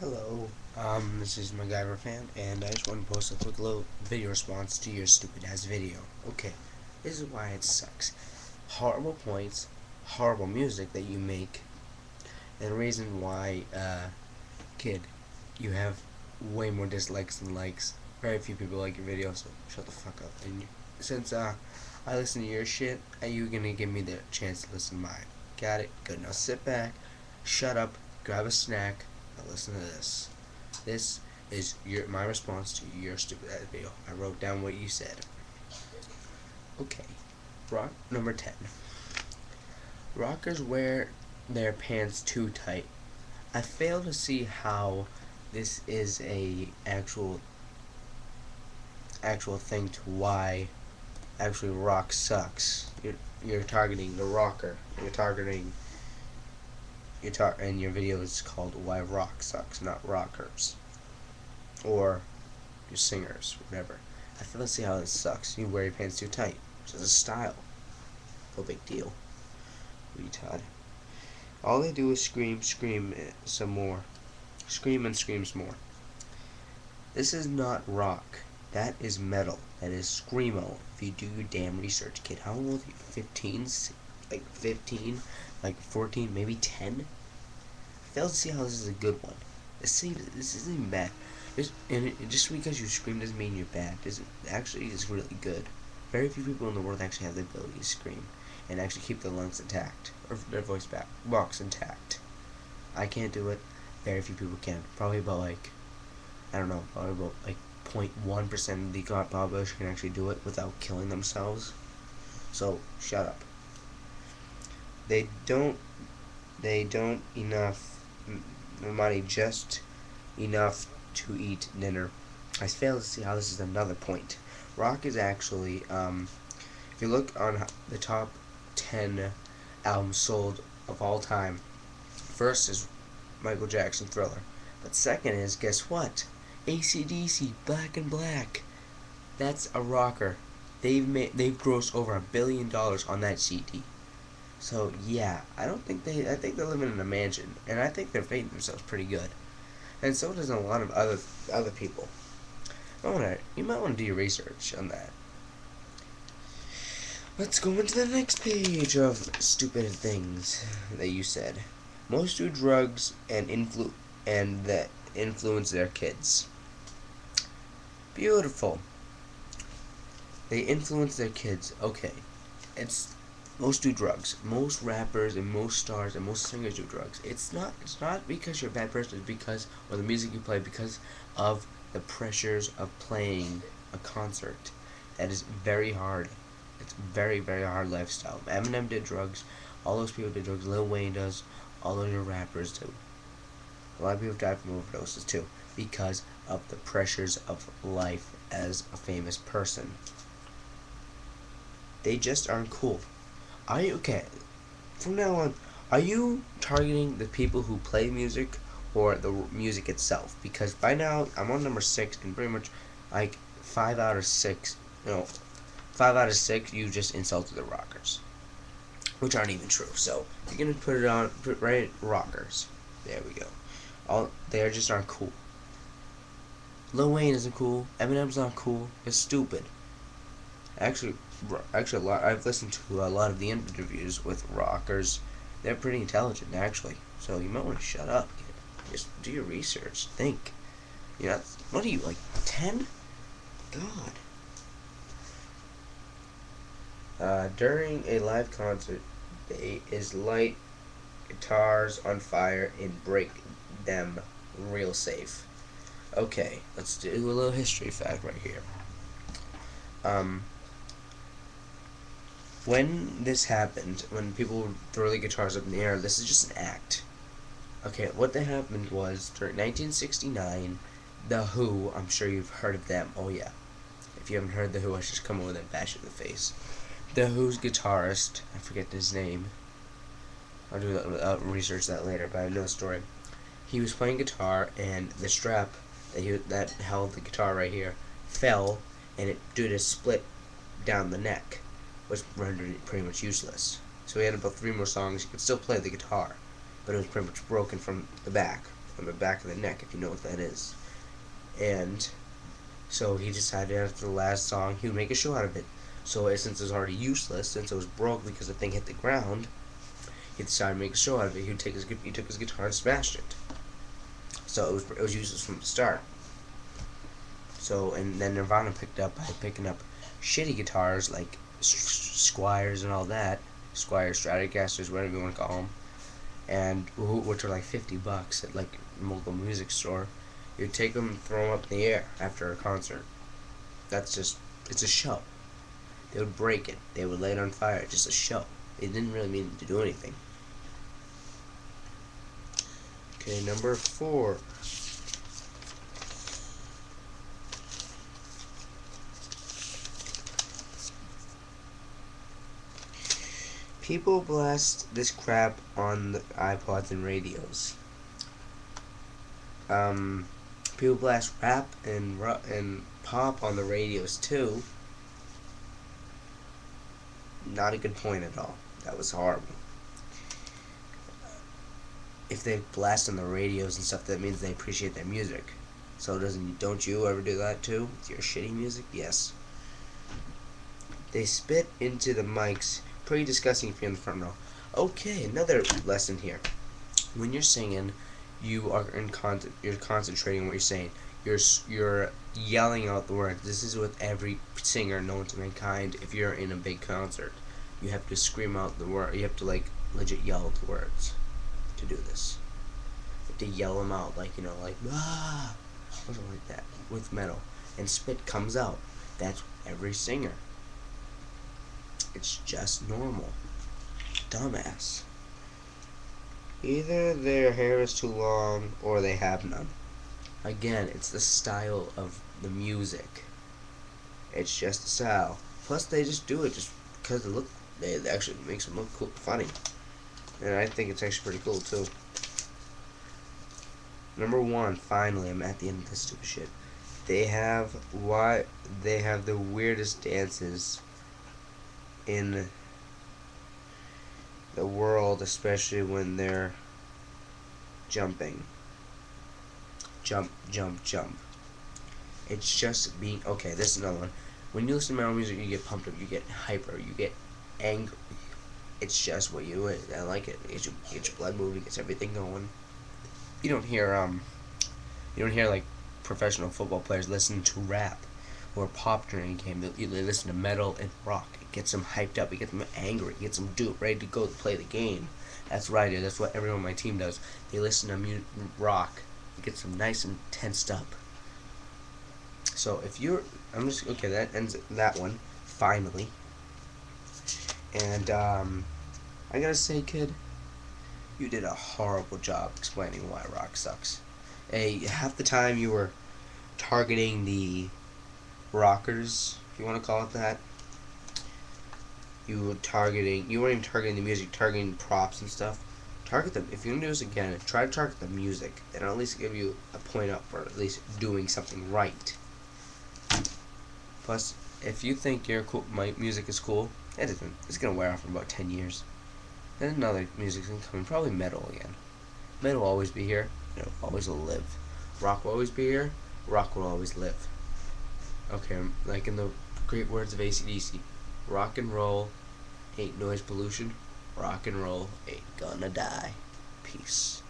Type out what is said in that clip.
Hello, this is MacGyver fan, and I just want to post a quick little video response to your stupid ass video. Okay, this is why it sucks. Horrible points, horrible music that you make, and the reason why, kid, you have way more dislikes than likes. Very few people like your video, so shut the fuck up. And since, I listen to your shit, are you gonna give me the chance to listen to mine? Got it? Good. Now sit back, shut up, grab a snack, and listen to this. This is my response to your stupid ass video. I wrote down what you said. Okay. Rock number 10. Rockers wear their pants too tight. I fail to see how this is a actual thing to why actually rock sucks. You're targeting the rocker. And your video is called Why Rock Sucks, not Rockers. Or your singers, whatever. I fail to see how this sucks. You wear your pants too tight. Which is a style. No big deal. Retard. All they do is scream some more. Scream and screams more. This is not rock. That is metal. That is screamo. If you do your damn research, kid. How old are you? 15? Like 15? Like 14? Maybe 10? I fail to see how this is a good one. This isn't even bad. Just because you scream doesn't mean you're bad. Actually is really good. Very few people in the world actually have the ability to scream and actually keep their lungs intact or their voice box intact. I can't do it. Very few people can. Probably about probably about 0.1% of the population can actually do it without killing themselves. So shut up. They don't enough money, just enough to eat dinner. I fail to see how this is another point. Rock is actually, if you look on the top 10 albums sold of all time, first is Michael Jackson, Thriller. But second is, guess what? AC/DC, Black and Black. That's a rocker. They've grossed over $1 billion on that CD. So yeah, I think they're living in a mansion, and I think they're rating themselves pretty good. And so does a lot of other people. You might want to do your research on that. Let's go into the next page of stupid things that you said. Most do drugs and that influence their kids. Beautiful. They influence their kids. Okay, most do drugs. Most rappers and most stars and most singers do drugs. It's not because you're a bad person. It's because, or the music you play, because of the pressures of playing a concert. That is very hard. It's very, very hard lifestyle. Eminem did drugs. All those people did drugs. Lil Wayne does. All those rappers do. A lot of people died from overdoses too, because of the pressures of life as a famous person. They just aren't cool. Okay, from now on, are you targeting the people who play music or the music itself? Because by now, I'm on number 6, and pretty much, 5 out of 6, 5 out of 6, you just insulted the rockers. Which aren't even true, so, if you're gonna write rockers. There we go. They just aren't cool. Lil Wayne isn't cool, Eminem's not cool, it's stupid. Actually, I've listened to a lot of the interviews with rockers. They're pretty intelligent, actually. So you might want to shut up, kid. Just do your research. Think. What are you, 10? God. During a live concert, they light guitars on fire and break them real safe. Okay, let's do a little history fact right here. When this happened, when people would throw the guitars up in the air, this is just an act. Okay, what that happened was, during 1969, The Who, I'm sure you've heard of them, oh yeah. If you haven't heard The Who, I should just come over and bash you in the face. The Who's guitarist, I forget his name, I'll research that later, but I know the story. He was playing guitar, and the strap that held the guitar right here fell, and it did a split down the neck, which rendered it pretty much useless. So he had about 3 more songs. He could still play the guitar, but it was pretty much broken from the back, on the back of the neck, if you know what that is. And so he decided after the last song he would make a show out of it. So since it was already useless, since it was broke because the thing hit the ground, he decided to make a show out of it. He took his guitar and smashed it. So it was useless from the start. So and then Nirvana picked up by picking up shitty guitars like Squires and all that, Squire Stratocasters, whatever you want to call them, and which are like $50 at like a local music store. You'd take them, throw them up in the air after a concert. It's a show. They would break it. They would light it on fire. Just a show. They didn't really mean to do anything. Okay, number 4. People blast this crap on the iPods and radios. People blast rap and pop on the radios too. Not a good point at all. That was horrible. If they blast on the radios and stuff, that means they appreciate their music. So don't you ever do that too with your shitty music? Yes. They spit into the mics. Pretty disgusting if you're in the front row. Okay, another lesson here. When you're singing, you're concentrating on what you're saying. You're yelling out the words. This is with every singer known to mankind. If you're in a big concert, you have to scream out the word. You have to like legit yell the words to do this. You have to yell them out like ah, or something like that with metal. And spit comes out. That's every singer. It's just normal. Dumbass. Either their hair is too long or they have none. Again, it's the style of the music. It's just a style. Plus, they just do it just because it actually makes them look cool, funny. And I think it's actually pretty cool too. Number 1, finally, I'm at the end of this stupid shit. They have the weirdest dances in the world, especially when they're jumping. Jump, jump, jump. It's just being okay. This is another one. When you listen to metal music, you get pumped up, you get hyper, you get angry. It's just what you is. I like it. It gets your blood moving, gets everything going. You don't hear like professional football players listen to rap or pop during a game. They listen to metal and rock. It gets them hyped up. It gets them angry. It gets them ready to go play the game. That's what I do. That's what everyone on my team does. They listen to rock. It gets them nice and tensed up. So that ends that one finally. And I gotta say, kid, you did a horrible job explaining why rock sucks. Half the time you were targeting the rockers, if you want to call it that. You weren't even targeting the music, targeting props and stuff. Target them. If you're gonna do this again, try to target the music. Then I'll at least give you a point up for at least doing something right. Plus, if you think my music is cool, it isn't. It's gonna wear off in about 10 years. Then another music's gonna come in, probably metal again. Metal will always be here. It'll always will live. Rock will always be here. Rock will always live. Okay, like in the great words of AC/DC, rock and roll ain't noise pollution. Rock and roll ain't gonna die. Peace.